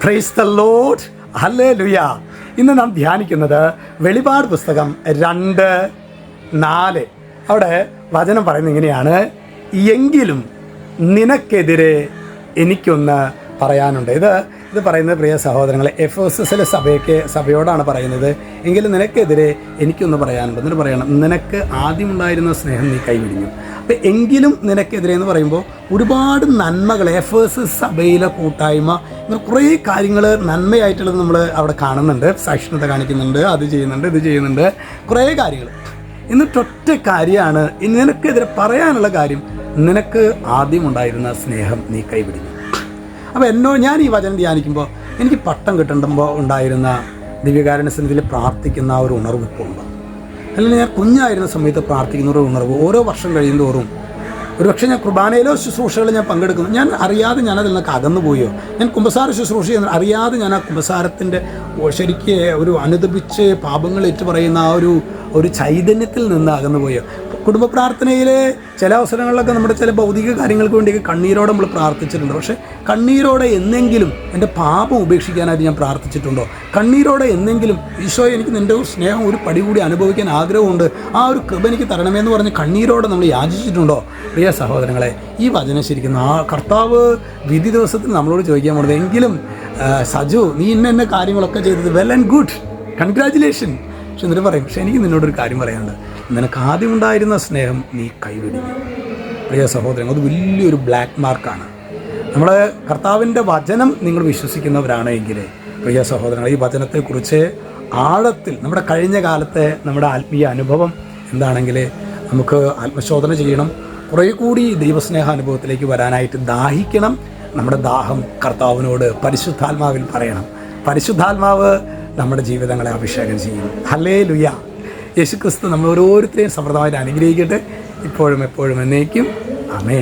Praise the Lord, hallelujah. ഇന്ന് നാം ധ്യാനിക്കുന്നത് വെളിപാട് പുസ്തകം 2:4. അവിടെ വചനം പറയുന്നത് ഇങ്ങനെയാണ്: എങ്കിലും നിനക്കെതിരെ എനിക്കൊന്ന് പറയാനുണ്ട്. ഇത് പറയുന്നത് പ്രിയ സഹോദരങ്ങളെ, എഫെസസിലെ സഭയോടാണ് പറയുന്നത്. എങ്കിലും നിനക്കെതിരെ എനിക്കൊന്ന് പറയാനുണ്ട്. എന്നിട്ട് പറയണം, നിനക്ക് ആദ്യമുണ്ടായിരുന്ന സ്നേഹം നീ കൈവിടിഞ്ഞു. അപ്പം എങ്കിലും നിനക്കെതിരെ എന്ന് പറയുമ്പോൾ ഒരുപാട് നന്മകൾ, എഫെസസ് സഭയിലെ കൂട്ടായ്മ, ഇങ്ങനെ കുറേ കാര്യങ്ങൾ നന്മയായിട്ടുള്ളത് നമ്മൾ അവിടെ കാണുന്നുണ്ട്. സാക്ഷ്യത കാണിക്കുന്നുണ്ട്, അത് ചെയ്യുന്നുണ്ട്, ഇത് ചെയ്യുന്നുണ്ട്, കുറേ കാര്യങ്ങൾ. എന്നിട്ടൊറ്റ കാര്യമാണ് നിനക്കെതിരെ പറയാനുള്ള കാര്യം: നിനക്ക് ആദ്യമുണ്ടായിരുന്ന സ്നേഹം നീ കൈവിടിഞ്ഞു. അപ്പോൾ ഞാൻ ഈ വചനം ധ്യാനിക്കുമ്പോൾ എനിക്ക് പട്ടം കിട്ടുമ്പോൾ ഉണ്ടായിരുന്ന ദിവ്യകാരുണ്യസന്നിധിയിൽ പ്രാർത്ഥിക്കുന്ന ആ ഒരു ഉണർവ് ഇപ്പോൾ ഉണ്ട്. അല്ലെങ്കിൽ ഞാൻ കുഞ്ഞായിരുന്ന സമയത്ത് പ്രാർത്ഥിക്കുന്ന ഒരു ഉണർവ് ഓരോ വർഷം കഴിയുന്തോറും, ഒരുപക്ഷെ ഞാൻ കുർബാനയിലോ ശുശ്രൂഷകളിൽ ഞാൻ പങ്കെടുക്കുന്നു, ഞാൻ അറിയാതെ ഞാനതിൽ നിന്നൊക്കെ അകന്നുപോയോ, ഞാൻ കുമ്പസാര ശുശ്രൂഷ ചെയ്യുന്ന അറിയാതെ ഞാൻ ആ കുമ്പസാരത്തിൻ്റെ ശരിക്ക് ഒരു അനുദപിച്ച് പാപങ്ങൾ ഏറ്റുപറയുന്ന ആ ഒരു ചൈതന്യത്തിൽ നിന്ന് അകന്നുപോയോ. കുടുംബ പ്രാർത്ഥനയിൽ ചില അവസരങ്ങളിലൊക്കെ നമ്മുടെ ചില ഭൗതിക കാര്യങ്ങൾക്ക് വേണ്ടി കണ്ണീരോടെ നമ്മൾ പ്രാർത്ഥിച്ചിട്ടുണ്ട്. പക്ഷേ കണ്ണീരോടെ എന്നെങ്കിലും എൻ്റെ പാപം ഉപേക്ഷിക്കാനായിട്ട് ഞാൻ പ്രാർത്ഥിച്ചിട്ടുണ്ടോ? കണ്ണീരോടെ എന്നെങ്കിലും ഈശോയെ, എനിക്ക് നിൻ്റെ സ്നേഹം ഒരു പടി കൂടി അനുഭവിക്കാൻ ആഗ്രഹമുണ്ട്, ആ ഒരു കൃപ എനിക്ക് തരണമെന്ന് പറഞ്ഞ് കണ്ണീരോടെ നമ്മൾ യാചിച്ചിട്ടുണ്ടോ? പ്രിയ സഹോദരങ്ങളെ, ഈ വചനം ശരിക്കും ആ കർത്താവ് വിധി ദിവസത്തിൽ നമ്മളോട് ചോദിക്കാൻ പോകുന്നത്, എങ്കിലും സജു, നീ ഇന്ന കാര്യങ്ങളൊക്കെ ചെയ്തത് വെൽ ആൻഡ് ഗുഡ്, കൺഗ്രാജുലേഷൻ. പക്ഷെ എന്നിട്ട് പറയും, പക്ഷെ എനിക്ക് നിന്നോടൊരു കാര്യം പറയാനുണ്ട്, നിനക്ക് ആദ്യമുണ്ടായിരുന്ന സ്നേഹം നീ കൈവിടിഞ്ഞു. പ്രിയ സഹോദരങ്ങൾ, അത് വലിയൊരു ബ്ലാക്ക് മാർക്കാണ്. നമ്മുടെ കർത്താവിൻ്റെ വചനം നിങ്ങൾ വിശ്വസിക്കുന്നവരാണെങ്കിൽ, പ്രിയ സഹോദരങ്ങൾ, ഈ വചനത്തെക്കുറിച്ച് ആഴത്തിൽ നമ്മുടെ കഴിഞ്ഞ കാലത്തെ നമ്മുടെ ആത്മീയ അനുഭവം എന്താണെങ്കിൽ നമുക്ക് ആത്മശോധന ചെയ്യണം. കുറേ കൂടി ദൈവസ്നേഹ അനുഭവത്തിലേക്ക് വരാനായിട്ട് ദാഹിക്കണം. നമ്മുടെ ദാഹം കർത്താവിനോട് പരിശുദ്ധാത്മാവിൽ പറയണം. പരിശുദ്ധാത്മാവ് നമ്മുടെ ജീവിതങ്ങളെ അഭിഷേകം ചെയ്യും. ഹല്ലേലൂയ. യേശുക്രിസ്തു നമ്മൾ ഓരോരുത്തരെയും സമൃദ്ധമായിട്ട് അനുഗ്രഹിക്കട്ടെ, ഇപ്പോഴും എപ്പോഴും എന്നേക്കും. ആമേൻ.